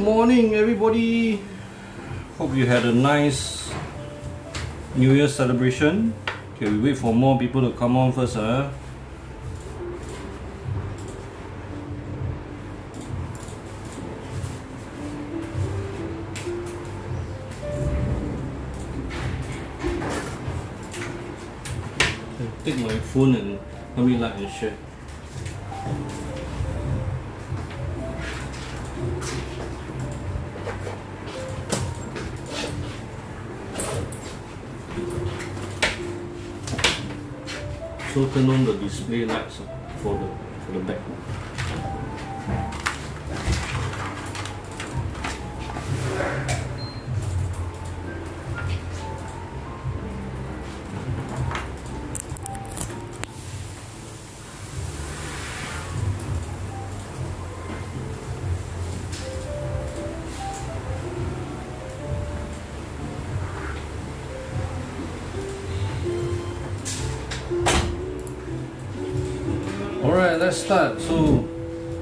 morning, everybody. Hope you had a nice New Year celebration. Okay, we wait for more people to come on first, huh? Take my phone and help me like and share. So turn on the display lights for the back. Alright, let's start. So,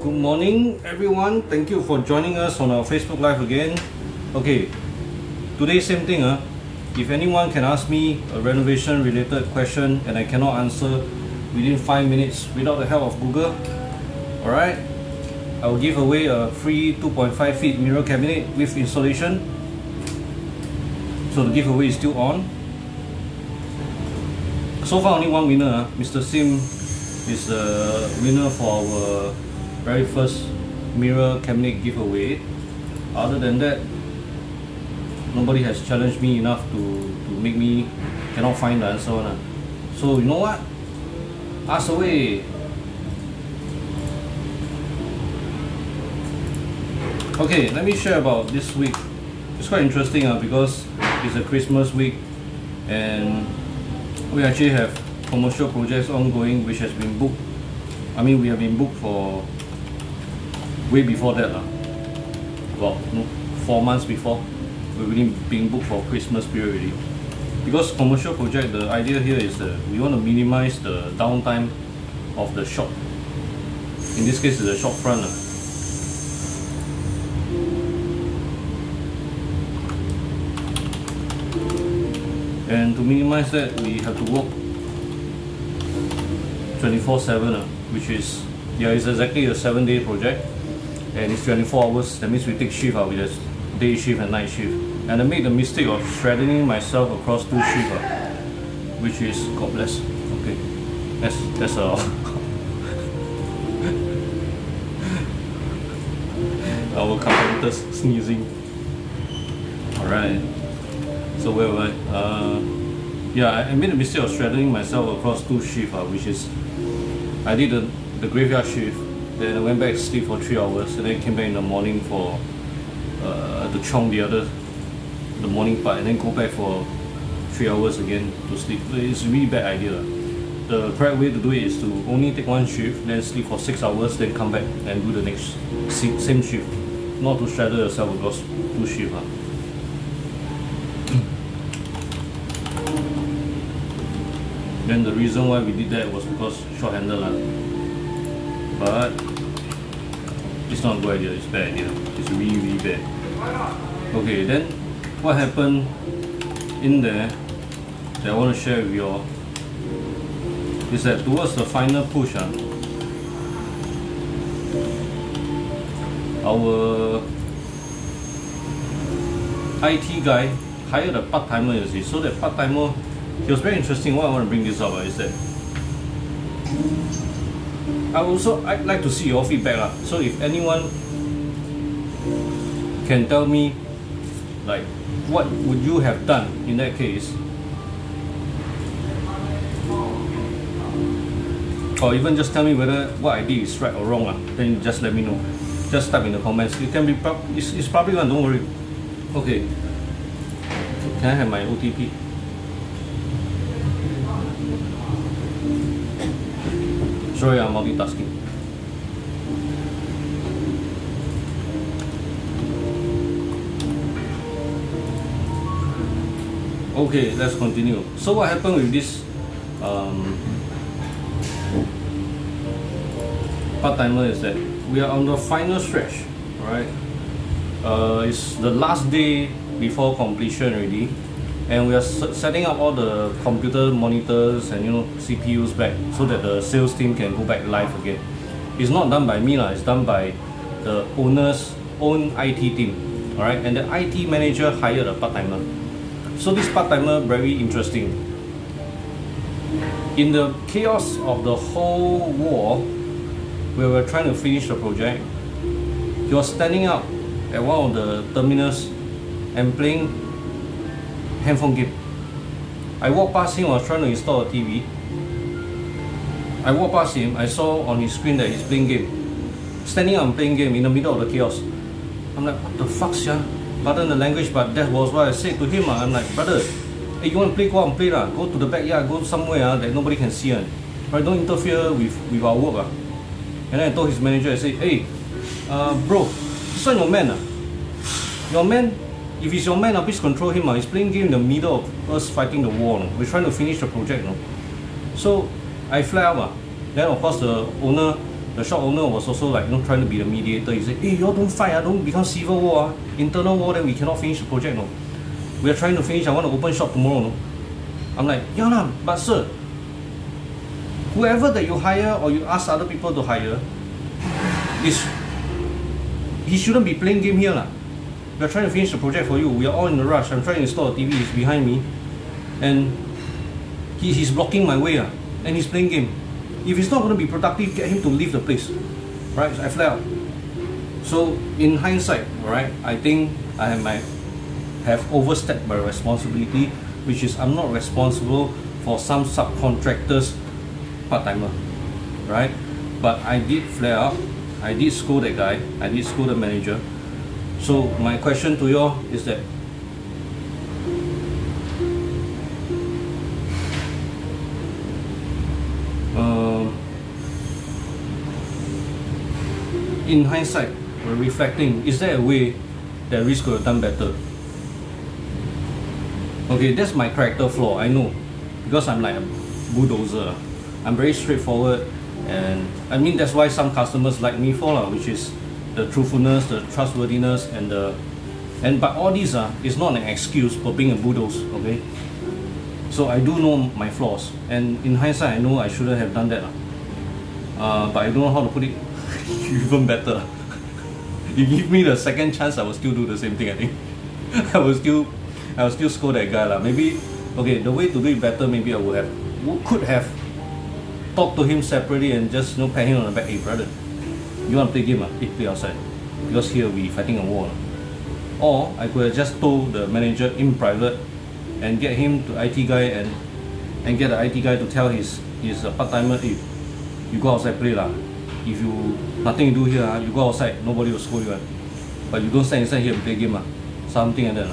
good morning everyone. Thank you for joining us on our Facebook Live again. Okay, today same thing. If anyone can ask me a renovation related question and I cannot answer within 5 minutes without the help of Google, alright, I will give away a free 2.5 feet mirror cabinet with installation. So the giveaway is still on. So far only one winner, Mr. Sim is the winner for our very first mirror cabinet giveaway. Other than that, nobody has challenged me enough to make me cannot find the answer. So you know what? Ask away. Okay, let me share about this week. It's quite interesting because it's a Christmas week and we actually have commercial projects ongoing which has been booked. I mean, we have been booked for way before that. Well, 4 months before. We've really been booked for Christmas period already. Because commercial project, the idea here is that we want to minimize the downtime of the shop. In this case, it's the shop front. And to minimize that, we have to work 24/7, which is, it's exactly a 7-day project and it's 24 hours. That means we take shift, we just day shift and night shift. And I made the mistake of straddling myself across 2 shifts, which is, God bless. Okay, that's all. Our carpenters sneezing. Alright, so where were I? I made the mistake of straddling myself across 2 shifts, which is, I did the graveyard shift, then I went back to sleep for 3 hours, and then came back in the morning for to chong the morning part, and then go back for 3 hours again to sleep. It's a really bad idea. The correct way to do it is to only take 1 shift, then sleep for 6 hours, then come back and do the next same shift. Not to straddle yourself across 2 shifts. Then the reason why we did that was because short-handed. But it's not a good idea, it's a bad idea. It's really, really bad. Okay, then what happened in there that I want to share with you all is that towards the final push, our IT guy hired a part-timer, you see. So that part-timer, it was very interesting. Why I want to bring this up is that I'd like to see your feedback. So if anyone can tell me, like, what would you have done in that case, or even just tell me whether what I did is right or wrong, then just let me know. Just type in the comments. It can be it's probably one. Don't worry. Okay. Can I have my OTP? Sorry, I'm multitasking. Okay, let's continue. So what happened with this part-timer is that we are on the final stretch, right? It's the last day before completion already, and we are setting up all the computer monitors and CPUs back so that the sales team can go back live again. It's not done by me lah. It's done by the owner's own IT team. All right, and the IT manager hired a part-timer. So this part-timer very interesting. In the chaos of the whole war, where we were trying to finish the project, he was standing up at one of the terminals and playing handphone game. I walked past him, I was trying to install a TV. I walked past him, I saw on his screen that he's playing game. Standing up and playing game in the middle of the chaos. I'm like, what the fuck, yeah? Pardon the language, but that was what I said to him. I'm like, brother, hey, you want to play, go out and play lah. Go to the backyard, go somewhere that nobody can see. Right? Don't interfere with our work. And then I told his manager, I said, hey, bro, this one your man. Your man, if he's your man, please control him. He's playing game in the middle of us fighting the war. We're trying to finish the project. So I flared up. Then of course the shop owner was also like trying to be the mediator. He said, hey, y'all don't fight, don't become civil war, internal war, then we cannot finish the project. We are trying to finish, I want to open shop tomorrow. I'm like, yeah lah, but sir, whoever that you hire or you ask other people to hire, he shouldn't be playing game here lah. We are trying to finish the project for you. We are all in a rush. I'm trying to install a TV, he's behind me, and he's blocking my way and he's playing game. If he's not going to be productive, get him to leave the place. Right? So I flared out. So in hindsight, right, I think I might have overstepped my responsibility, which is I'm not responsible for some subcontractors part-timer. Right? But I did flare up. I did scold that guy. I did scold the manager. So my question to you all is that in hindsight, reflecting, is there a way that Riz could have done better? Okay, that's my character flaw, I know, because I'm like a bulldozer. I'm very straightforward, and I mean that's why some customers like me for, which is the truthfulness, the trustworthiness, but all these is not an excuse for being a bulldozer. Okay, so I do know my flaws, and in hindsight I know I shouldn't have done that, but I don't know how to put it even better. You give me the second chance, I will still do the same thing. I think I will still scold that guy lah. Maybe okay, the way to do it better, maybe I could have talked to him separately and just pat him on the back. Hey brother, you want to play game? Play outside, because here we fighting a war. Or I could have just told the manager in private and get him to IT guy and get the IT guy to tell his part-timer, hey, you go outside play lah. If you nothing to do here, you go outside, nobody will scold you. But you don't stand inside here and play game. Something like that.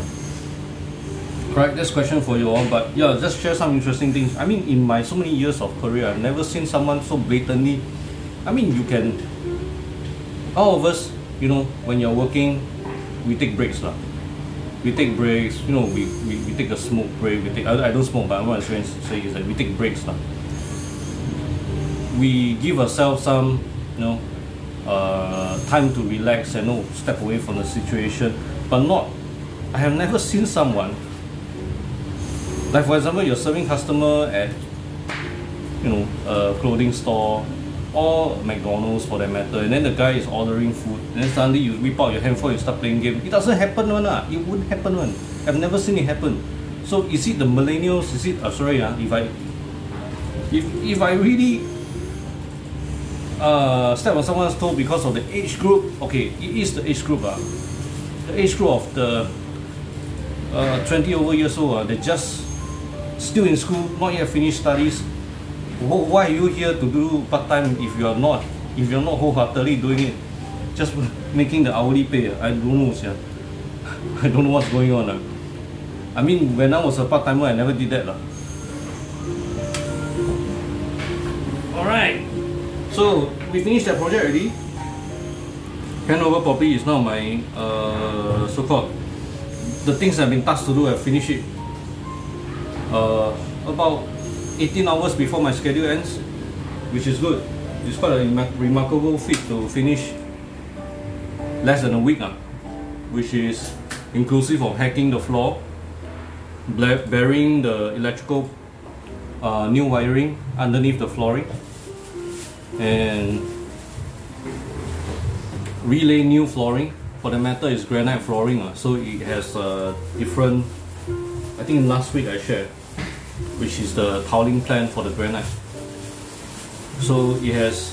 Correct, that's question for you all. But yeah, just share some interesting things. I mean, in my so many years of career, I've never seen someone so blatantly. I mean, all of us, when you're working, we take breaks lah. We take breaks, we take a smoke break. I don't smoke, but what I'm trying to say is that we take breaks lah. We give ourselves some, time to relax and step away from the situation. But I have never seen someone, like for example, you're serving customer at, a clothing store or McDonald's for that matter, and then the guy is ordering food, and then suddenly you whip out your handphone and start playing game. It doesn't happen one. It wouldn't happen one. I've never seen it happen. So is it the millennials? Is it? If I really step on someone's toe because of the age group, okay, it is the age group. The age group of the 20 over years old, they're just still in school, not yet finished studies. Why are you here to do part-time if you're not wholeheartedly doing it, just making the hourly pay? I don't know, sir. I don't know what's going on. I mean, when I was a part-timer, I never did that. Alright, so we finished that project already. Handover properly is now my so-called, the things I've been tasked to do, I've finished it. About 18 hours before my schedule ends, which is good. It's quite a remarkable feat to finish less than a week. which is inclusive of hacking the floor, burying the electrical new wiring underneath the flooring, and relay new flooring. For the matter, is granite flooring, so it has different. I think last week I shared, which is the tiling plan for the granite. So it has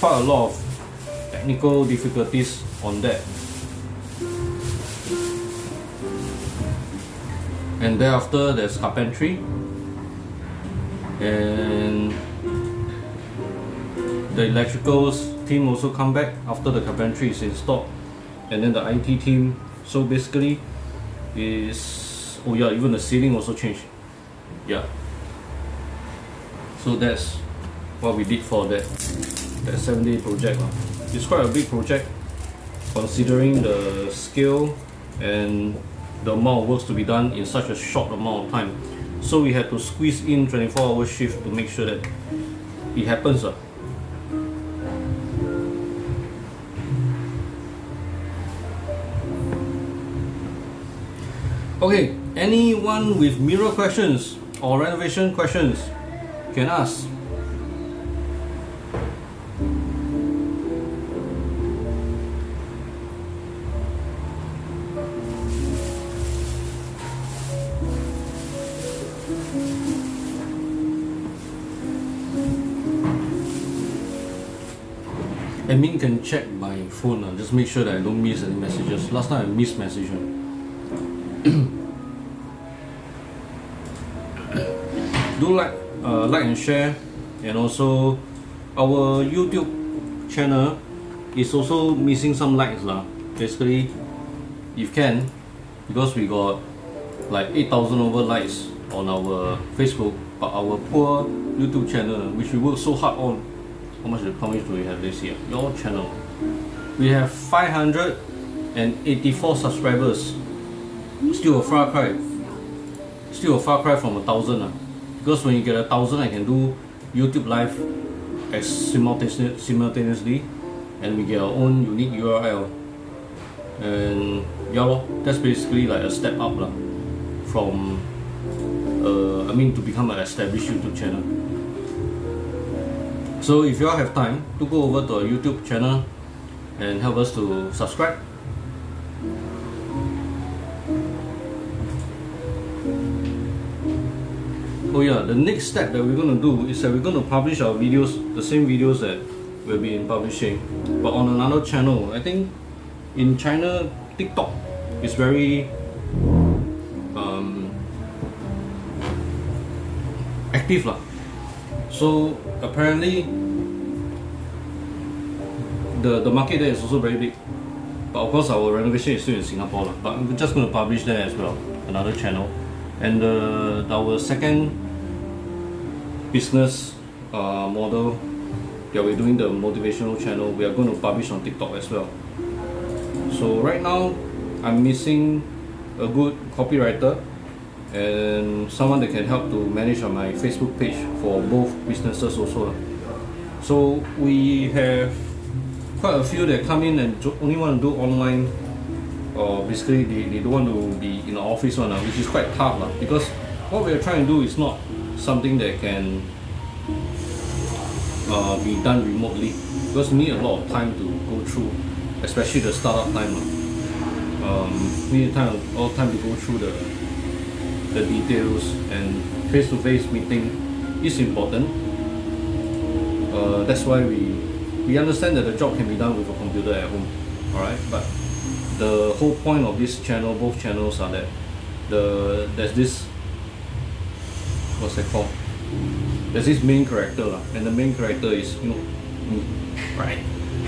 quite a lot of technical difficulties on that. And thereafter there's carpentry, and the electricals team also come back after the carpentry is installed, and then the IT team. So basically is, oh yeah, even the ceiling also changed. Yeah. So that's what we did for that 7-day project. It's quite a big project considering the scale and the amount of work to be done in such a short amount of time. So we had to squeeze in 24-hour shift to make sure that it happens. Okay, anyone with mirror questions or renovation questions can ask. Admin can check my phone, just make sure that I don't miss any messages. Last time I missed messages. Do like and share, and also our YouTube channel is also missing some likes lah. Basically, if can, because we got like 8,000 over likes on our Facebook, but our poor YouTube channel, which we work so hard on. How much do we have this year? Your channel, we have 584 subscribers. Still a far cry. Still a far cry from 1,000. Because when you get 1,000, I can do YouTube live as simultaneously, and we get our own unique URL. And yeah, that's basically like a step up from to become an established YouTube channel. So if you all have time, to go over to our YouTube channel and help us to subscribe. Oh yeah, the next step that we're going to do is that we're going to publish our videos, the same videos that we'll be publishing, but on another channel. I think in China, TikTok is very active lah. So apparently the market there is also very big. But of course our renovation is still in Singapore lah. But we're just going to publish there as well, another channel. And our second business model that we're doing, the motivational channel, we are going to publish on TikTok as well. So right now I'm missing a good copywriter and someone that can help to manage on my Facebook page for both businesses also. So we have quite a few that come in and only want to do online, or basically they don't want to be in the office one, which is quite tough because what we're trying to do is not something that can be done remotely, because we need a lot of time to go through, especially the startup time. We need time to go through the details, and face-to-face meeting is important. That's why we understand that the job can be done with a computer at home, alright? But the whole point of this channel, both channels, are that there's this, what's that called? There's this main character, and the main character is me, right?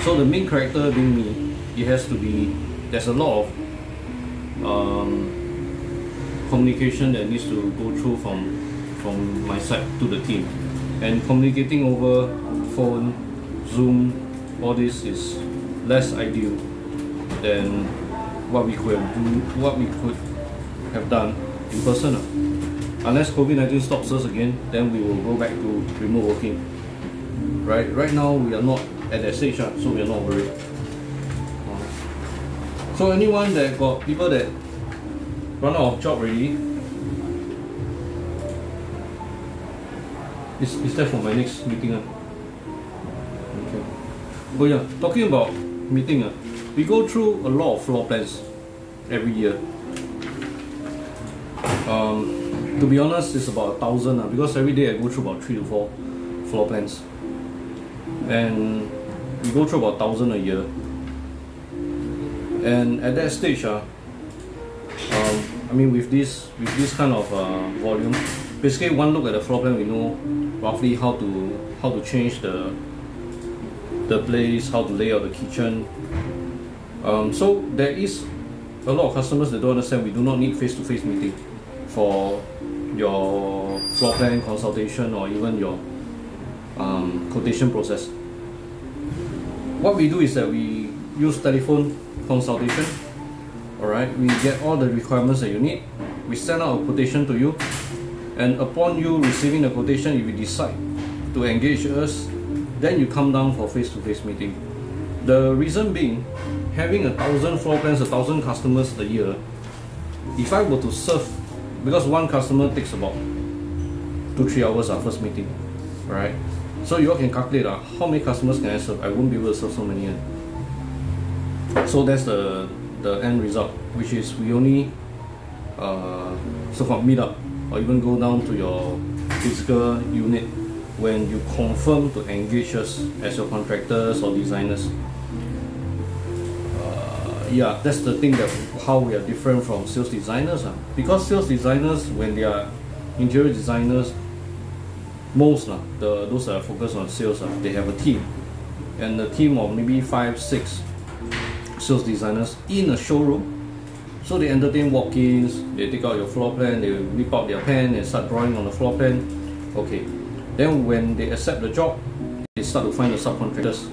So the main character being me, it has to be, there's a lot of communication that needs to go through from my side to the team, and communicating over phone, Zoom, all this is less ideal than what we could have done in person. Unless COVID-19 stops us again, then we will go back to remote working. Right now we are not at that stage, so we are not worried. So anyone that got people that run out of job already, is that for my next meeting? Okay. Oh yeah, talking about meeting, we go through a lot of floor plans every year. To be honest, it's about 1,000 because every day I go through about 3 to 4 floor plans, and we go through about 1,000 a year. And at that stage, I mean, with this kind of volume, basically one look at the floor plan, we know roughly how to change the place, how to lay out the kitchen. So there is a lot of customers that don't understand we do not need face-to-face meeting for your floor plan consultation or even your quotation process. What we do is that we use telephone consultation. Alright, we get all the requirements that you need, we send out a quotation to you, and upon you receiving the quotation, if you decide to engage us, then you come down for face-to-face meeting. The reason being, having 1,000 floor plans, 1,000 customers a year, if I were to serve, because one customer takes about 2-3 hours our first meeting, right? So you all can calculate how many customers can I serve. I won't be able to serve so many. So that's the end result, which is we only so-called meet up or even go down to your physical unit when you confirm to engage us as your contractors or designers. Yeah, that's the thing, that how we are different from sales designers. Because sales designers, when they are interior designers, most those that are focused on sales, they have a team, and a team of maybe 5-6 sales designers in a showroom. So they entertain walk-ins, they take out your floor plan, they whip out their pen and start drawing on the floor plan. Okay, then when they accept the job, they start to find the subcontractors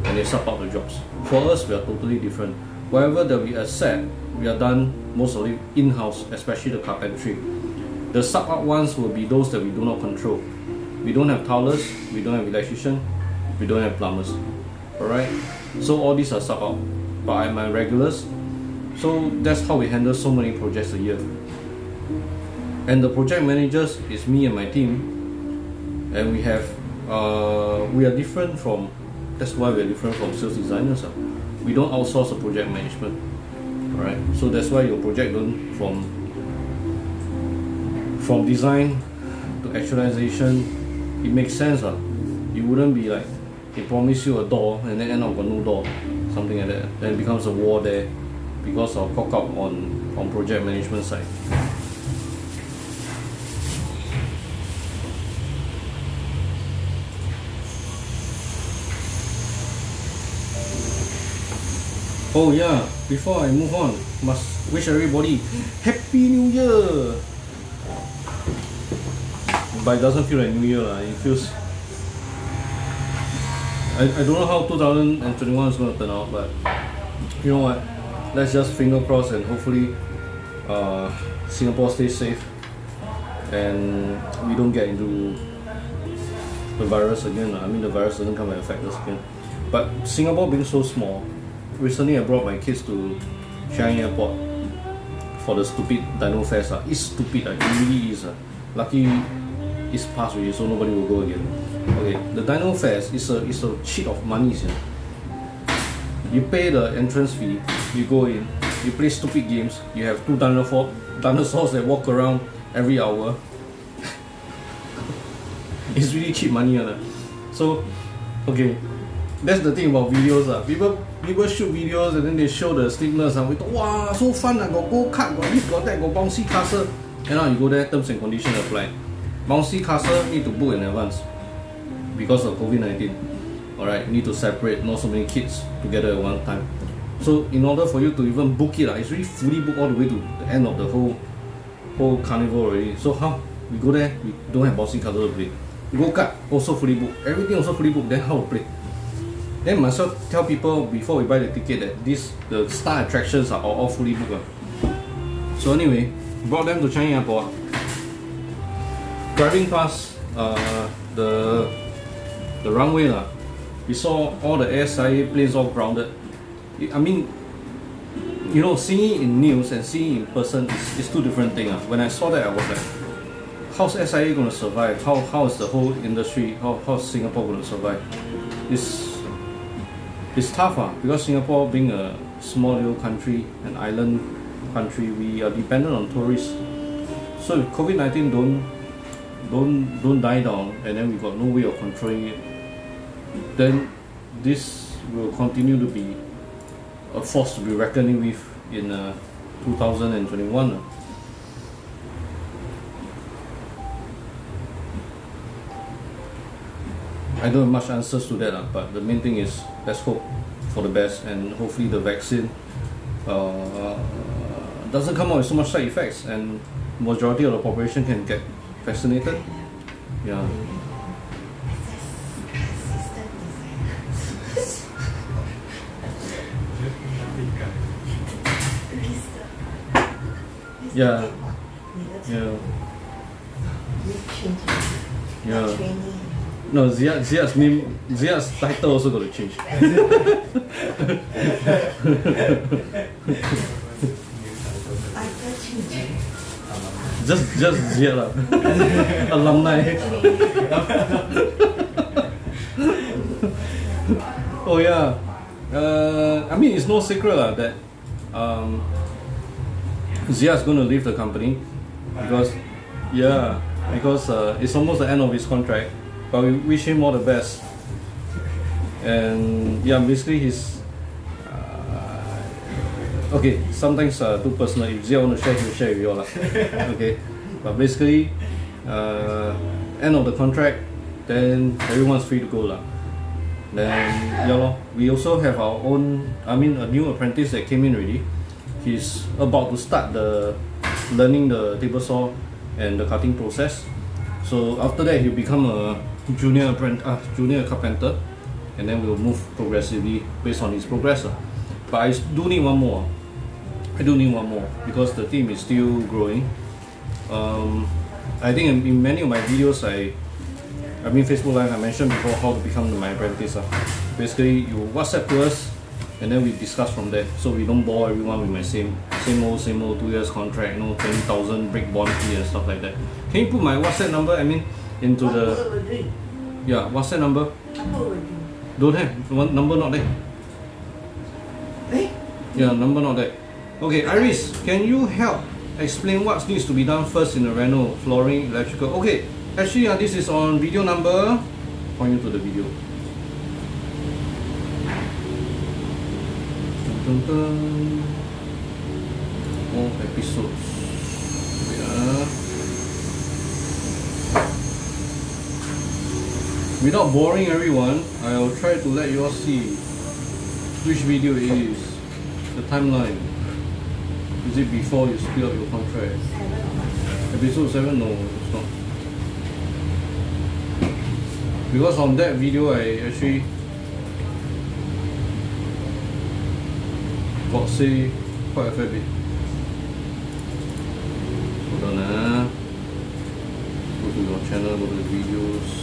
and they sub out the jobs. For us, we are totally different. Whatever that we accept, we are done most of it in-house, especially the carpentry. The sub out ones will be those that we do not control. We don't have tilers, we don't have electrician, we don't have plumbers. Alright, so all these are sub out by my regulars. So that's how we handle so many projects a year. And the project managers is me and my team, and we have we are different from, that's why we are different from sales designers. We don't outsource the project management. Alright, so that's why your project don't from design to actualization, it makes sense. You wouldn't be like, they promise you a door and then end up with no door, something like that. Then it becomes a war there because of cock up on project management side. Oh yeah, before I move on, must wish everybody Happy New Year! But it doesn't feel like New Year, it feels... I don't know how 2021 is going to turn out, but you know what? Let's just finger cross and hopefully Singapore stays safe and we don't get into the virus again. I mean, the virus doesn't come and affect us again. But Singapore being so small, recently I brought my kids to Changi Airport for the stupid Dino Fest. It's stupid, it really is. Lucky it's past already, so nobody will go again. Okay, the Dino Fest is a cheat of money. You pay the entrance fee, you go in, you play stupid games, you have 2 dinosaurs that walk around every hour. It's really cheap money. So, okay, that's the thing about videos. People shoot videos and then they show the steepness and we thought, wow, so fun, got go-kart, got this, got that, got bouncy castle. And now you go there, terms and conditions apply. Bouncy castle need to book in advance because of COVID-19. Alright, you need to separate not so many kids together at one time. So in order for you to even book it, it's really fully booked all the way to the end of the whole carnival already. So how? We go there, we don't have bouncy castle to play. Go-kart also fully booked. Everything also fully booked, then how to play? Then must well tell people before we buy the ticket that the star attractions are all fully booked. So anyway, brought them to Changi Airport. Driving past the runway, we saw all the SIA planes all grounded. I mean, you know, seeing in news and seeing in person is two different things. When I saw that, I was like, how's SIA going to survive? How is the whole industry, how's Singapore going to survive? It's tough, because Singapore being a small little country, an island country, we are dependent on tourists. So if COVID-19 don't die down, and then we got no way of controlling it, then this will continue to be a force to be reckoning with in 2021. I don't have much answers to that, but the main thing is let's hope for the best, and hopefully the vaccine doesn't come out with so much side effects and majority of the population can get vaccinated. Yeah. Yeah. Yeah. Yeah. No, Ziad's name, Ziad's title also got to change. just Ziad lah. Alumni. Oh yeah. I mean it's no secret that Ziad's going to leave the company because it's almost the end of his contract. But we wish him all the best. And yeah, basically he's okay. Sometimes too personal. If Zia want to share, he'll share with you all. Okay, but basically, end of the contract, then everyone's free to go lah. Then we also have our own. I mean, a new apprentice that came in already. He's about to start learning the table saw and the cutting process. So after that, he'll become a junior carpenter, and then we'll move progressively based on his progress. But I do need one more. Because the team is still growing. I think in many of my videos, I mean Facebook Live, I mentioned before how to become my apprentice. Basically, you WhatsApp to us, and then we discuss from there. So we don't bore everyone with my same old 2 years contract, 20,000 break bond fee and stuff like that. Can you put my WhatsApp number? I mean, into the WhatsApp number. Don't have number not there. Yeah, number not there. Okay, Iris, can you help explain what needs to be done first in the reno? Flooring, electrical. Okay, actually this is on video number. Point you to the video. More episodes. Without boring everyone, I will try to let you all see which video it is. The timeline. Is it before you split up your contract? Episode 7? No, it's not. Because on that video I actually got say quite a fair bit. Hold on. Go to your channel, go to the videos.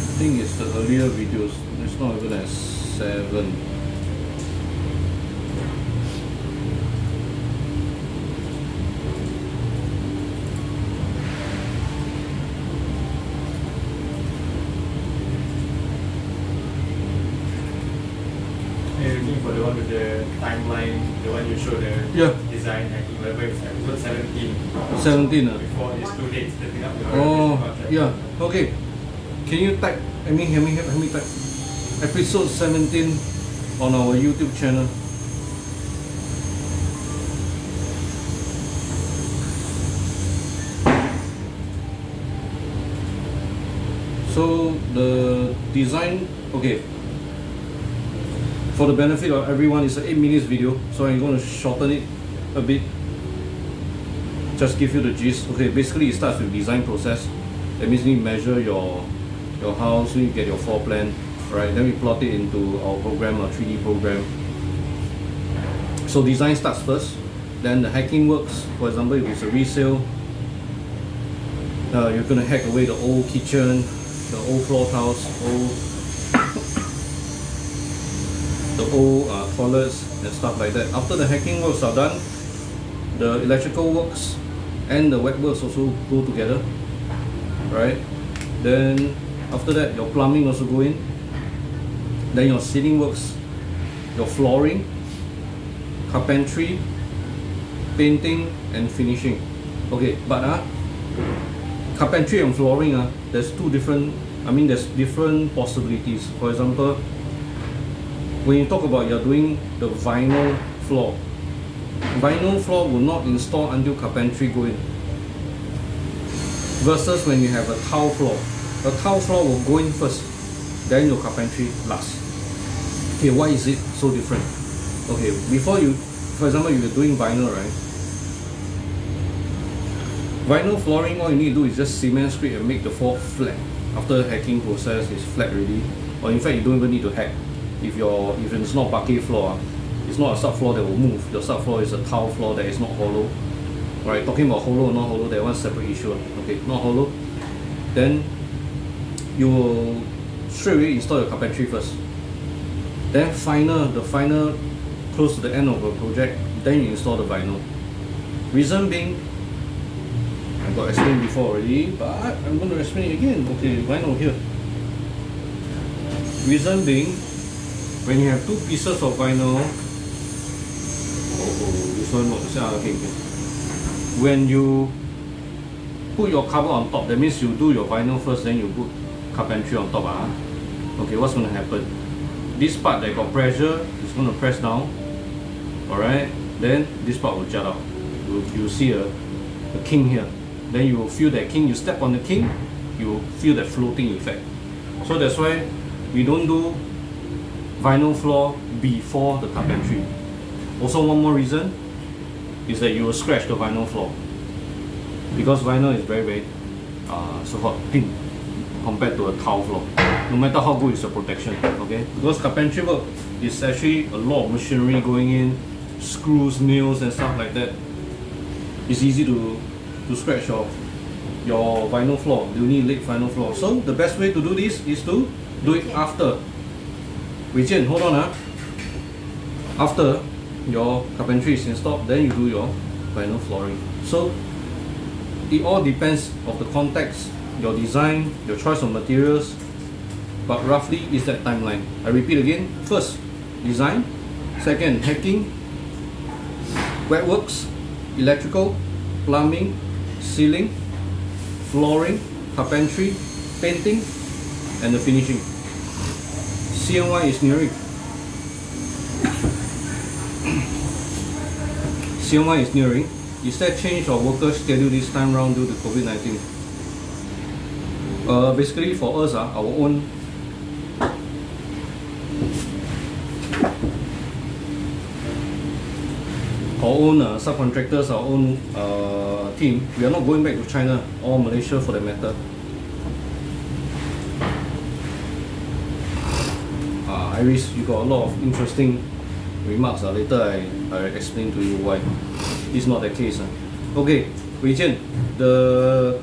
I think it's the earlier videos. It's not even at 7. You're looking for the one with the timeline, the one you showed the design, I think whatever it's episode 17. 17 Before these 2 dates, setting up your contract. yeah. Okay. Can you type? Help me type episode 17 on our YouTube channel. So the design, okay. For the benefit of everyone, it's an 8 minutes video, so I'm going to shorten it a bit. just give you the gist. Okay, basically it starts with design process. That means you measure your house, you get your floor plan, right? Then we plot it into our program, our 3D program. So design starts first, then the hacking works. For example, if it's a resale, you're gonna hack away the old kitchen, the old floor tiles, the old toilets and stuff like that. After the hacking works are done, the electrical works and the wet works also go together, right? Then after that, your plumbing also go in. Then your ceiling works, your flooring, carpentry, painting and finishing. Okay, but carpentry and flooring, there's there's different possibilities. For example, when you talk about you're doing the vinyl floor will not install until carpentry go in. Versus when you have a tile floor will go in first, then your carpentry last. Okay, why is it so different? Okay, for example, you're doing vinyl, right? Vinyl flooring, all you need to do is just cement scrape and make the floor flat. After the hacking process, it's flat already. Or in fact, you don't even need to hack. If it's not parquet floor, it's not a subfloor that will move. Your subfloor is a tile floor that is not hollow. Right? Talking about hollow or not hollow, that one's separate issue. Okay, not hollow. Then you will straight away install your carpentry first. Then the final close to the end of the project, then you install the vinyl. Reason being, I got explained before already, but I'm going to explain it again. Okay, vinyl here. Reason being, when you have two pieces of vinyl, this one not okay. When you put your cover on top, that means you do your vinyl first, then you put carpentry on top. Okay, what's going to happen? This part that got pressure is going to press down. Alright, then this part will jut out. You see a king here. Then you will feel that king. You step on the king, you will feel that floating effect. So that's why we don't do vinyl floor before the carpentry. Also, one more reason is that you will scratch the vinyl floor, because vinyl is very so-called thin compared to a tile floor. No matter how good is the protection, okay? Because carpentry work is actually a lot of machinery going in, screws, nails and stuff like that. It's easy to scratch off your vinyl floor. You need late vinyl floor. So the best way to do this is to do it after. Wei Jian, hold on. After your carpentry is installed, then you do your vinyl flooring. So it all depends of the context, your design, your choice of materials, but roughly is that timeline. I repeat again: first, design; second, hacking; wet works, electrical, plumbing, ceiling, flooring, carpentry, painting, and the finishing. CNY is nearing. CNY is nearing. Is there change of worker schedule this time round due to COVID-19? Basically for us, our own subcontractors, our own team, we are not going back to China or Malaysia for that matter. Iris, you got a lot of interesting remarks. Later I explain to you why it's not the case. Okay, Wei Jian, the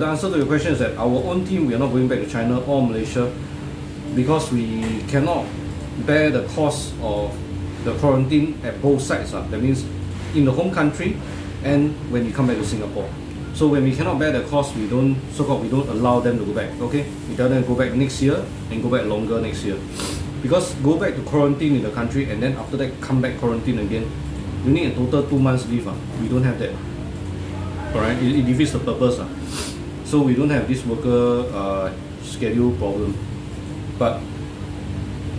answer to your question is that our own team, we are not going back to China or Malaysia because we cannot bear the cost of the quarantine at both sides. That means in the home country and when we come back to Singapore. So when we cannot bear the cost, we don't allow them to go back. Okay, we tell them to go back next year and go back longer next year. Because go back to quarantine in the country and then after that come back quarantine again, you need a total 2 months leave. We don't have that. Alright, it defeats the purpose. So we don't have this worker schedule problem. But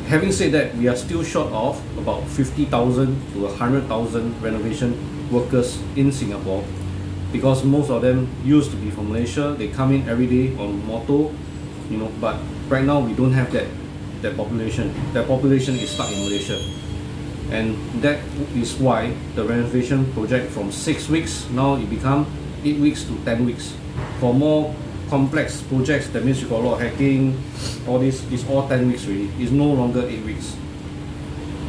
having said that, we are still short of about 50,000 to 100,000 renovation workers in Singapore, because most of them used to be from Malaysia. They come in every day on motor, but right now we don't have that population. That population is stuck in Malaysia. and that is why the renovation project from 6 weeks now it become 8 weeks to 10 weeks. For more complex projects, that means you got a lot of hacking, all this is all 10 weeks really. It's no longer 8 weeks.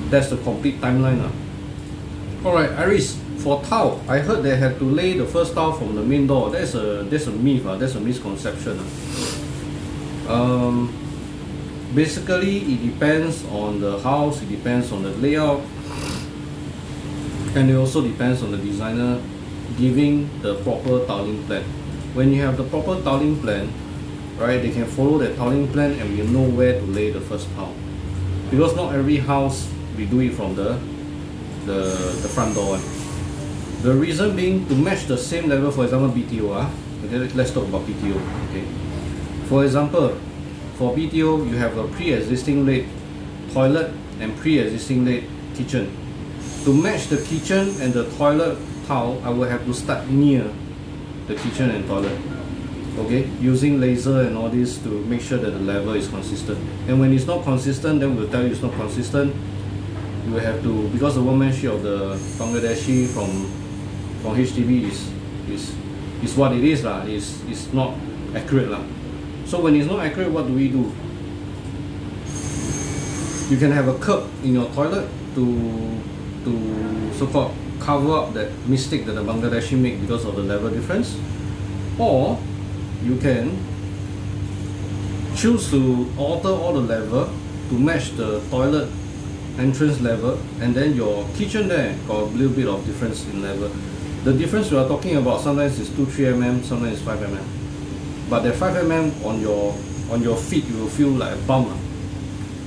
That's the complete timeline. Alright, Iris, for tile, I heard they had to lay the first tile from the main door. That's a myth, that's a misconception. Basically, it depends on the house, it depends on the layout, and it also depends on the designer giving the proper tiling plan. When you have the proper tiling plan, right, they can follow that tiling plan and we know where to lay the first tile. Because not every house we do it from the front door. The reason being to match the same level, for example BTO. Okay, let's talk about BTO. Okay. For example, for BTO you have a pre-existing laid toilet and pre-existing laid kitchen. To match the kitchen and the toilet tile, I will have to start near the kitchen and toilet. Okay, using laser and all this to make sure that the level is consistent. And when it's not consistent, then we'll tell you it's not consistent. You will have to, because the workmanship of the Bangladeshi from HDB is what it is lah. It's not accurate lah. So when it's not accurate, what do? You can have a curb in your toilet to so-called cover up that mistake that the Bangladeshi make because of the level difference, or you can choose to alter all the level to match the toilet entrance level, and then your kitchen there got a little bit of difference in level. The difference we are talking about sometimes is 2-3 mm, sometimes is 5 mm. But that 5 mm on your feet you will feel like a bump.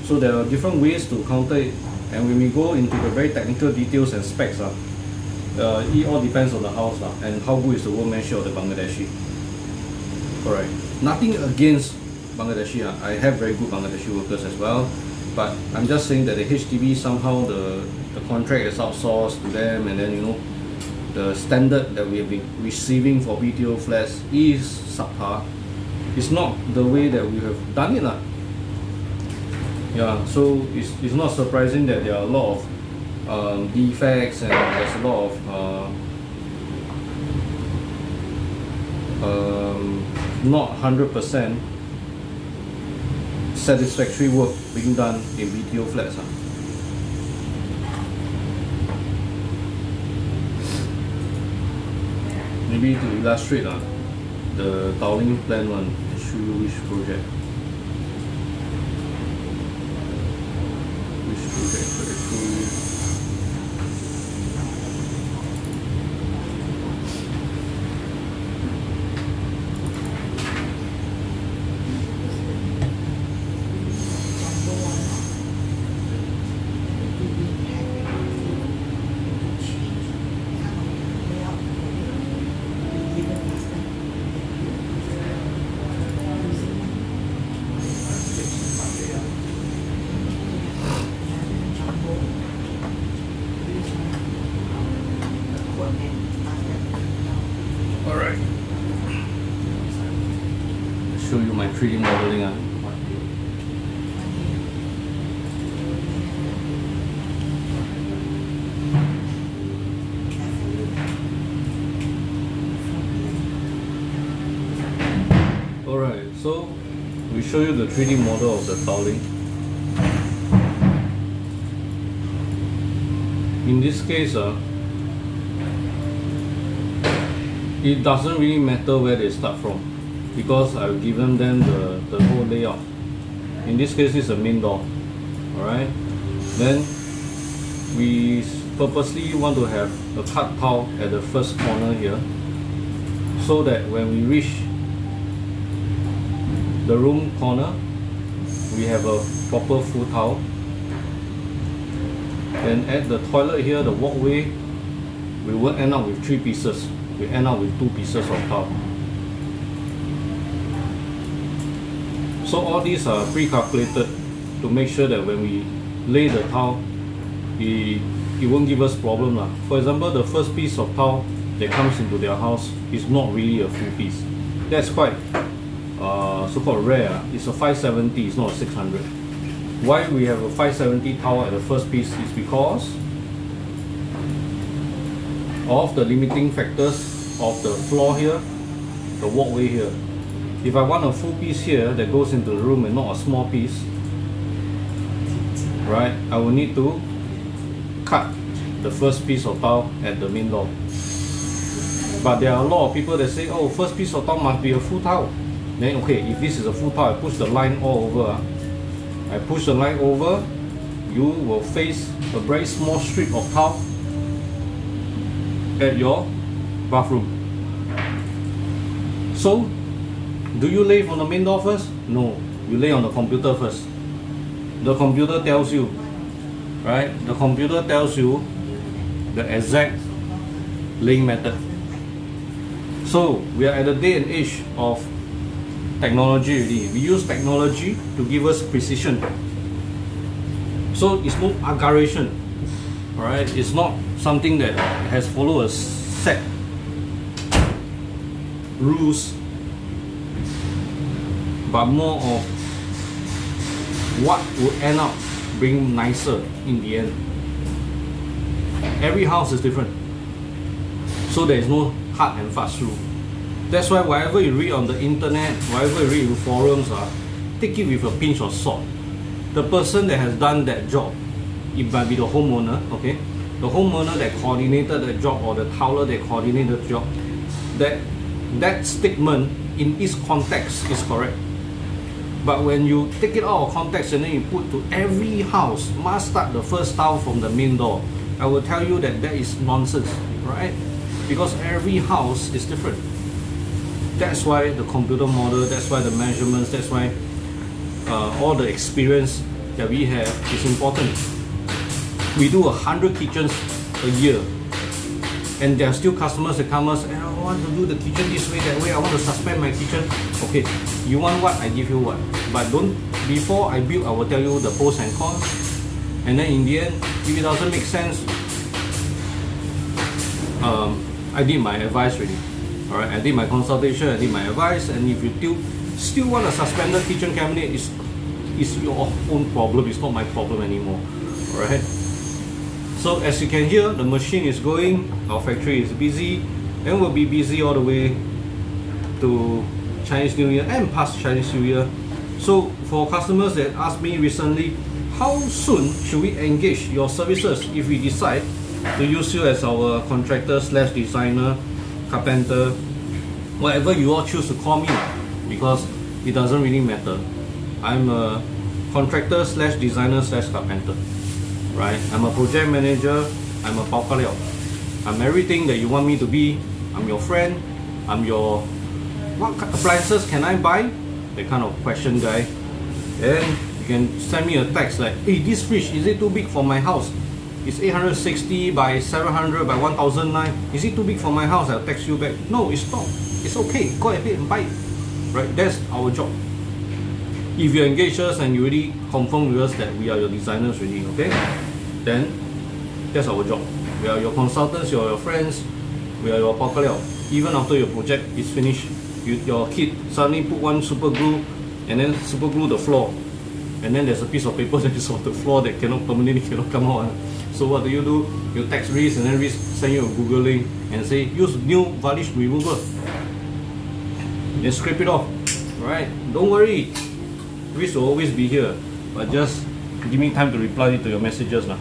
So there are different ways to counter it, and when we go into the very technical details and specs, it all depends on the house and how good is the workmanship of the Bangladeshi. Alright, nothing against Bangladeshi. I have very good Bangladeshi workers as well, but I'm just saying that the HDB somehow the contract is outsourced to them, and then you know the standard that we have been receiving for BTO flats is subpar. It's not the way that we have done it. Yeah, so it's not surprising that there are a lot of defects, and there's a lot of not 100% satisfactory work being done in BTO flats. Maybe to illustrate the tiling plan one, I'll show you which project. Alright, show you my 3D modeling. Alright, so we show you the 3D model of the tiling. In this case, it doesn't really matter where they start from, because I've given them the whole layout. In this case, it's a main door. Alright, then we purposely want to have a cut tile at the first corner here, so that when we reach the room corner, we have a proper full tile. And at the toilet here, the walkway, we won't end up with 3 pieces. We end up with 2 pieces of tile. So all these are pre-calculated to make sure that when we lay the tile, it won't give us problem. For example, the first piece of tile that comes into their house is not really a full piece. That's quite so-called rare. It's a 570, it's not a 600. Why we have a 570 tile at the first piece is because of the limiting factors of the floor here, the walkway here. If I want a full piece here that goes into the room and not a small piece, right, I will need to cut the first piece of tile at the main door. But there are a lot of people that say, oh, first piece of tile must be a full tile. Then okay, if this is a full tile, I push the line all over. I push the line over, you will face a very small strip of tile at your bathroom. So, do you lay on the main door first? No, you lay on the computer first. The computer tells you, right? The computer tells you the exact laying method. So, we are at the day and age of technology already. We use technology to give us precision. So, it's no aggravation. Alright, it's not something that has followed a set rules, but more of what will end up being nicer in the end. Every house is different, so there is no hard and fast rule. That's why whatever you read on the internet, whatever you read in forums, take it with a pinch of salt. The person that has done that job, it might be the homeowner, okay? The homeowner that coordinated the job, or the tiler that coordinated the job, that statement in its context is correct. But when you take it out of context and then you put to every house must start the first tile from the main door, I will tell you that is nonsense, right? Because every house is different. That's why the computer model, that's why the measurements, that's why all the experience that we have is important. We do 100 kitchens a year, and there are still customers that come us and I want to do the kitchen this way, that way, I want to suspend my kitchen. Okay, you want what, I give you what. But don't, before I build, I will tell you the pros and cons, and then in the end, if it doesn't make sense, I did my advice already. Alright, I did my consultation, I did my advice, and if you still want a suspended kitchen cabinet, it's your own problem, it's not my problem anymore. Alright. So as you can hear, the machine is going, our factory is busy, and we'll be busy all the way to Chinese New Year and past Chinese New Year. So for customers that asked me recently, how soon should we engage your services if we decide to use you as our contractor slash designer, carpenter, whatever you all choose to call me, because it doesn't really matter. I'm a contractor slash designer slash carpenter, right? I'm a project manager, I'm a bao ka liao. I'm everything that you want me to be. I'm your friend, I'm your, what appliances can I buy? That kind of question guy. And you can send me a text like, hey, this fridge, is it too big for my house? It's 860 by 700 by 1009. Is it too big for my house? I'll text you back. No, it's not. It's okay. Go ahead and buy it. Right? That's our job. If you engage us and you already confirm with us that we are your designers already, okay? Then that's our job. We are your consultants, you are your friends, we are your bao ka liao. Even after your project is finished, your kid suddenly put one super glue and then super glue the floor. And then there's a piece of paper that is on the floor that permanently cannot come out. So what do? You text Reese, and then Reese send you a Google link and say use new varnish remover. Then scrape it off. Right? Don't worry. Reese will always be here. But just give me time to reply to your messages now.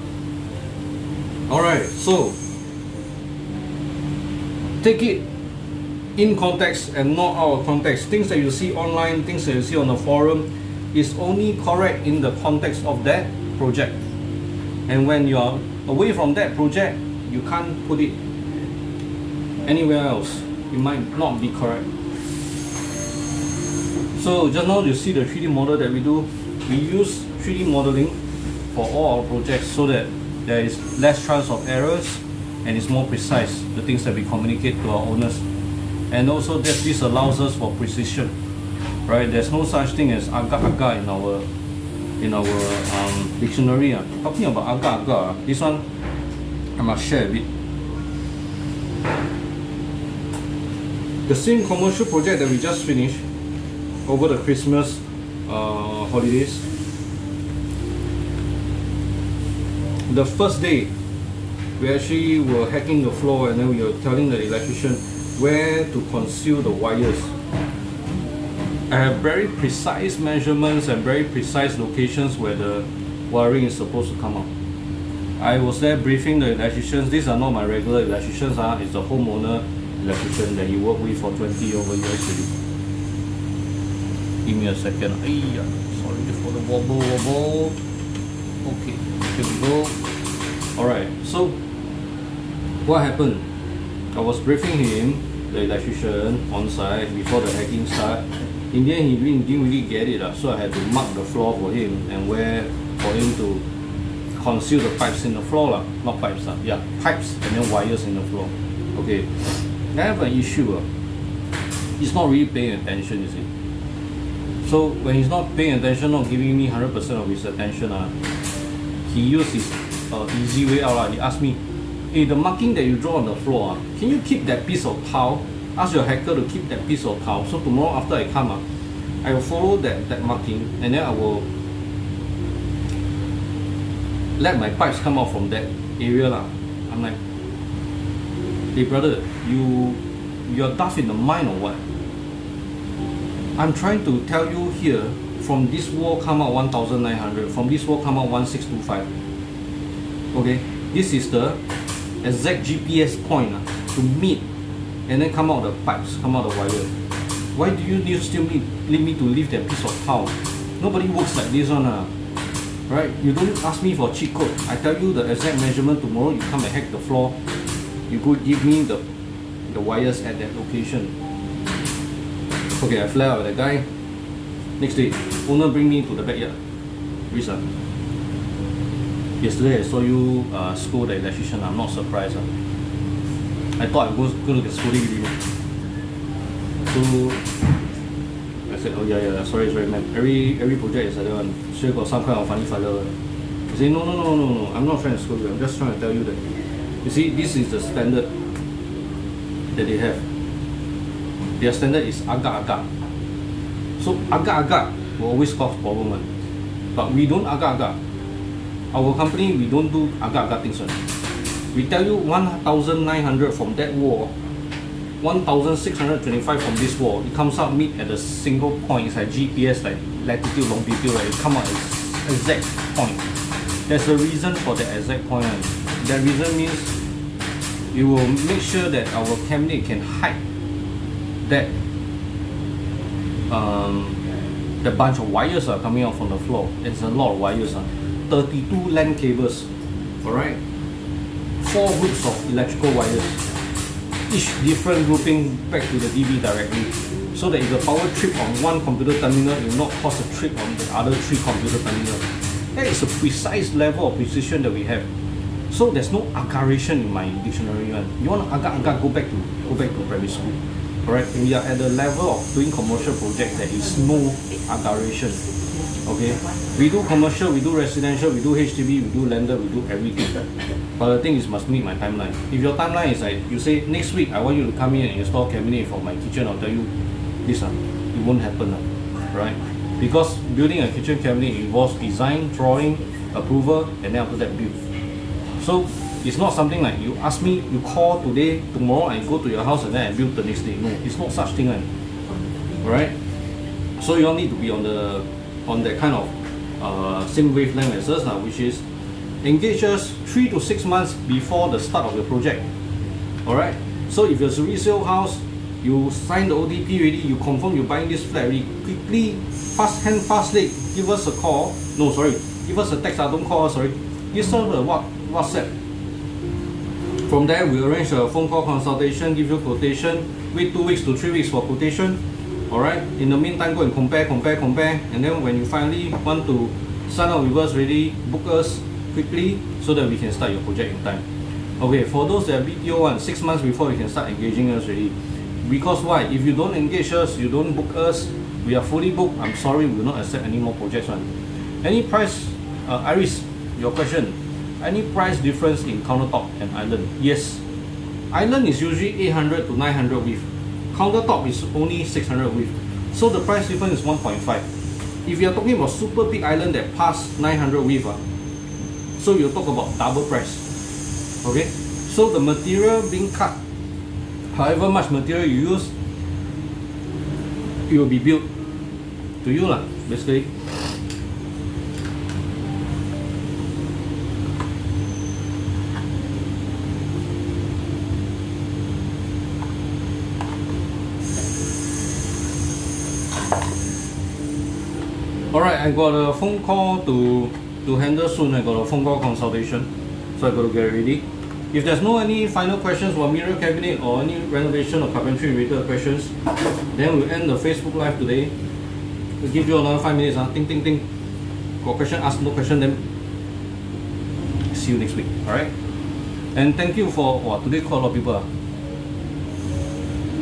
Alright, so take it in context and not out of context. Things that you see online, things that you see on the forum is only correct in the context of that project. And when you are away from that project, you can't put it anywhere else. It might not be correct. So just now you see the 3D model that we do. We use 3D modeling for all our projects so that there is less chance of errors and it's more precise, the things that we communicate to our owners. And also this allows us for precision. Right? There's no such thing as agak-agak in our dictionary. Talking about agak-agak, this one I must share a bit. The same commercial project that we just finished over the Christmas holidays. The first day we actually were hacking the floor, and then we were telling the electrician where to conceal the wires. I have very precise measurements and very precise locations where the wiring is supposed to come out. I was there briefing the electricians. These are not my regular electricians, it's the homeowner electrician that he worked with for 20 over years already. Give me a second. Sorry for the wobble. Okay, here we go. Alright, so what happened? I was briefing him, the electrician, on site before the hacking start. In the end, he didn't really get it, so I had to mark the floor for him and where for him to conceal the pipes in the floor. Not pipes, pipes and then wires in the floor. Okay, I have an issue. He's not really paying attention, you see. So when he's not paying attention, not giving me 100% of his attention, he used his easy way out. He asked me, hey, the marking that you draw on the floor, can you keep that piece of tile? Ask your hacker to keep that piece of tile. So tomorrow after I come, I will follow that marking, and then I will let my pipes come out from that area. I'm like, hey brother, you're daft in the mind or what? I'm trying to tell you here, from this wall come out 1900, from this wall come out 1625. Okay, this is the exact GPS point to meet, and then come out the pipes, come out the wire. Why do you still need me to leave that piece of tile? Nobody works like this one. Right? You don't ask me for cheat code. I tell you the exact measurement. Tomorrow you come and hack the floor, you go give me the wires at that location. Okay, I flare out with that guy. Next day, owner bring me to the backyard. Risa, yesterday I saw you scold the electrician. I'm not surprised. I thought I was going to get scolded with you. So I said, oh yeah, sorry man. Every project is like that one. Sure got some kind of funny fella. He said, no, I'm not trying to scold you. I'm just trying to tell you that, you see, this is the standard that they have. Their standard is agak-agak. So agak-agak will always cause problem. But we don't agak-agak. Our company, we don't do agak-agak things. We tell you 1900 from that wall, 1625 from this wall. It comes out meet at a single point. It's like GPS, like latitude, longitude, right? It comes out as exact point. There's a reason for the exact point. That reason means you will make sure that our cabinet can hide that the bunch of wires are coming out from the floor. It's a lot of wires. 32 LAN cables. Alright? 4 groups of electrical wires. Each different grouping back to the DB directly. So that if the power trip on one computer terminal, it will not cause a trip on the other 3 computer terminals. That is a precise level of precision that we have. So there's no aggravation in my dictionary. You want to agak-agak, go back to primary school. Alright, we are at the level of doing commercial project. There is no aggravation. Okay, we do commercial, we do residential, we do HDB, we do lender, we do everything. But the thing is, must meet my timeline. If your timeline is like, you say next week I want you to come in and install cabinet for my kitchen, I'll tell you this, it won't happen, right? Because building a kitchen cabinet involves design, drawing, approval, and then after that build. So it's not something like you ask me, you call today, tomorrow I go to your house and then I build the next day. No, it's not such thing. Alright? So you all need to be on that kind of same wavelength as us, which is engage us 3 to 6 months before the start of your project. Alright? So if it's a resale house, you sign the OTP already, you confirm you're buying this flat already, quickly, fast hand, fast leg, give us a call. No, sorry, give us a text, don't call us, sorry. Give us a WhatsApp. From there, we arrange a phone call consultation, give you quotation, wait 2 weeks to 3 weeks for quotation. Alright, in the meantime, go and compare, and then when you finally want to sign up with us already, book us quickly so that we can start your project in time. Okay, for those that are BTO 6 months before you can start engaging us already. Because why? If you don't engage us, you don't book us, we are fully booked, I'm sorry, we will not accept any more projects. Any price, Iris, your question, any price difference in countertop and island? Yes. Island is usually 800 to 900 width. Countertop is only 600 width. So the price difference is 1.5. If you are talking about super big island that pass 900 width, so you talk about double price. Okay, so the material being cut, however much material you use, it will be built to you lah, basically. Alright, I got a phone call to handle soon. I got a phone call consultation, so I got to get ready. If there's no any final questions for mirror cabinet or any renovation or carpentry related questions, then we'll end the Facebook Live today. We'll give you another 5 minutes. Ting ting ting. Got question, ask no question, then see you next week. Alright? And thank you for, today quite a lot of people.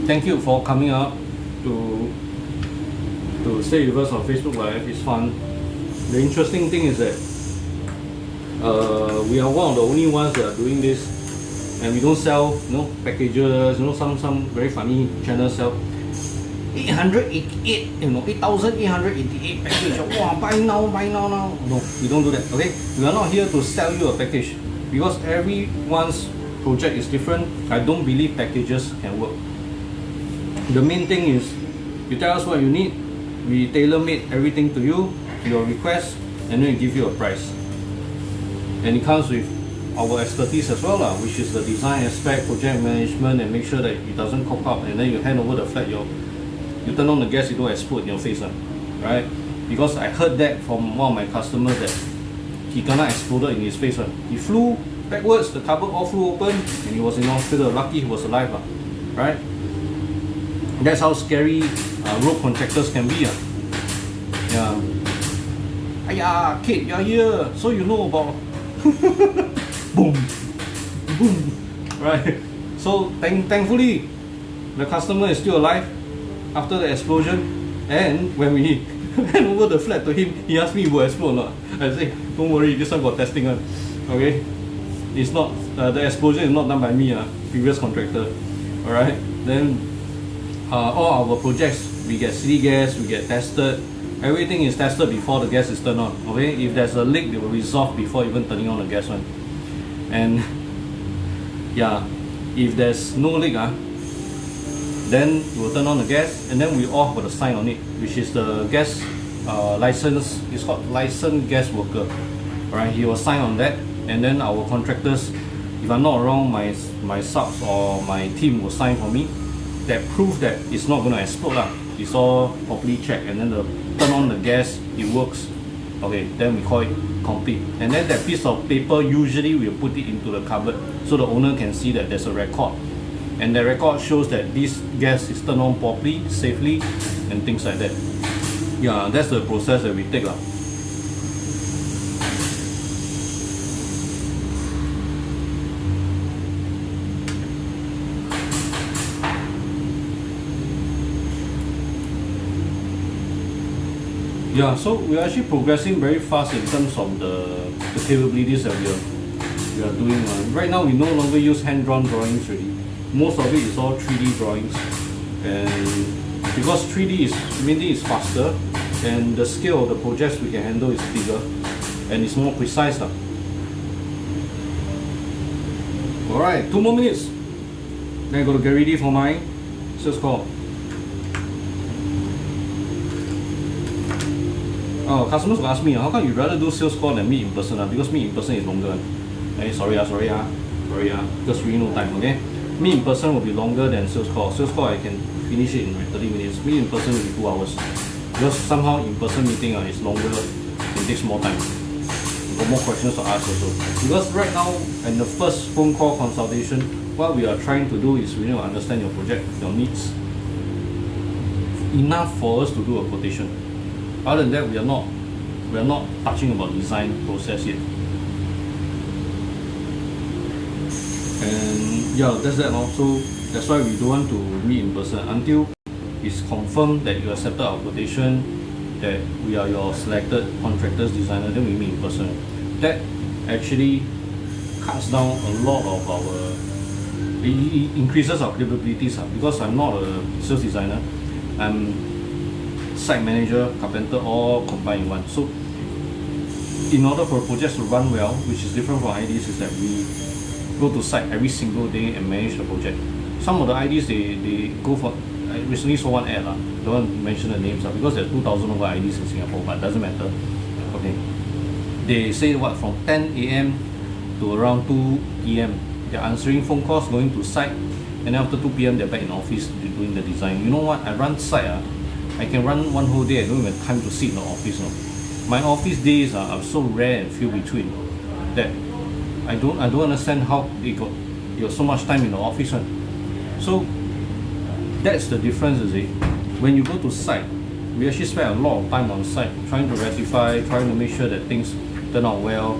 Thank you for coming out to stay with us on Facebook Live. It's fun. The interesting thing is that we are one of the only ones that are doing this, and we don't sell packages. Some very funny channels sell 888, 8,888 package. Wow, buy now. No, we don't do that. Okay, we are not here to sell you a package because everyone's project is different. I don't believe packages can work. The main thing is you tell us what you need. We tailor-made everything to you, your request, and then we give you a price. And it comes with our expertise as well, which is the design aspect, project management, and make sure that it doesn't cock up, and then you hand over the flat, you turn on the gas, you don't explode in your face, right? Because I heard that from one of my customers that he kinda exploded in his face. He flew backwards, the cupboard all flew open, and he was in hospital. Lucky he was alive, right? That's how scary road contractors can be. Yeah. Ayah, Kate, you're here, so you know about boom, boom, right? So thankfully, the customer is still alive after the explosion. And when we hand over the flat to him, he asked me if it will explode or not. I said, don't worry, this one got testing. Okay, it's not the explosion is not done by me. Previous contractor. All right, then. All our projects, we get city gas, we get tested. Everything is tested before the gas is turned on. Okay, if there's a leak, they will resolve before even turning on the gas one. And yeah, if there's no leak, then we will turn on the gas, and then we all have a sign on it, which is the gas license. It's called licensed gas worker. Alright, he will sign on that, and then our contractors, if I'm not wrong, my subs or my team will sign for me. That prove that it's not going to explode. It's all properly checked, and then the turn on the gas, it works. Okay, then we call it complete. And then that piece of paper, usually we'll put it into the cupboard so the owner can see that there's a record. And the record shows that this gas is turned on properly, safely, and things like that. Yeah, that's the process that we take. Yeah, so we're actually progressing very fast in terms of the capabilities that we are doing. Right now, we no longer use hand-drawn drawings really. Most of it is all 3D drawings, and because 3D is mainly is faster, and the scale of the projects we can handle is bigger, and it's more precise. Alright, 2 more minutes. Then I got to get ready for my sales call. Customers will ask me, how come you rather do sales call than meet in person? Because meet in person is longer. Hey, sorry, because we no time, okay? Meet in person will be longer than sales call. Sales call I can finish it in 30 minutes. Meet in person will be 2 hours. Because somehow in person meeting is longer, it takes more time. You've got more questions to ask also. Because right now, in the first phone call consultation, what we are trying to do is we need to understand your project, your needs. Enough for us to do a quotation. Other than that, we are not touching about design process yet. And yeah, that's that also. That's why we don't want to meet in person until it's confirmed that you accepted our quotation, that we are your selected contractors designer, then we meet in person. That actually cuts down a lot of our, it increases our capabilities because I'm not a sales designer. I'm site manager, carpenter, all combined in one. So in order for projects to run well, which is different from IDs, is that go to site every single day and manage the project. Some of the IDs they go for. I recently saw one ad, don't want to mention the names because there's 2,000 over IDs in Singapore, but it doesn't matter. Okay, they say what from 10 a.m. to around 2 p.m. they're answering phone calls, going to site, and then after 2 p.m. they're back in office doing the design. You know what? I run site, I can run one whole day. I don't even have time to sit in the office. My office days are so rare and few between that I don't understand how they got so much time in the office. So that's the difference, is it? When you go to site, we actually spend a lot of time on site trying to rectify, trying to make sure that things turn out well,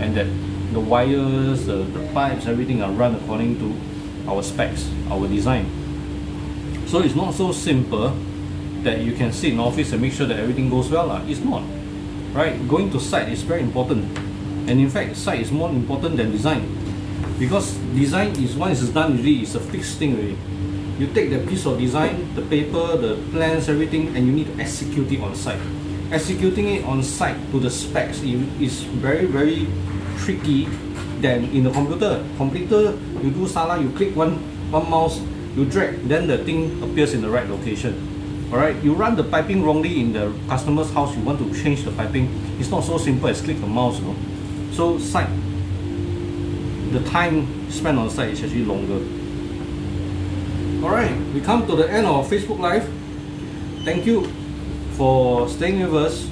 and that the wires, the pipes, everything are run according to our specs, our design. So it's not so simple that you can sit in office and make sure that everything goes well. It's not, right? Going to site is very important, and in fact, site is more important than design, because design is once it's done, usually it's a fixed thing already. You take the piece of design, the paper, the plans, everything, and you need to execute it on site. Executing it on site to the specs is very, very tricky than in the computer. Computer, you do Sala, you click one mouse, you drag, then the thing appears in the right location. Alright, you run the piping wrongly in the customer's house, you want to change the piping, it's not so simple as click a mouse. So site, the time spent on site is actually longer. Alright, we come to the end of our Facebook Live. Thank you for staying with us.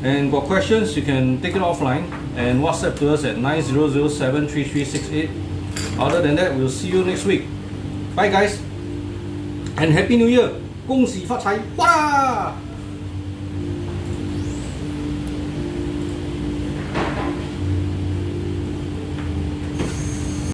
And got questions, you can take it offline and WhatsApp to us at 90073368. Other than that, we'll see you next week. Bye guys, and Happy New Year! 恭喜发财！哇！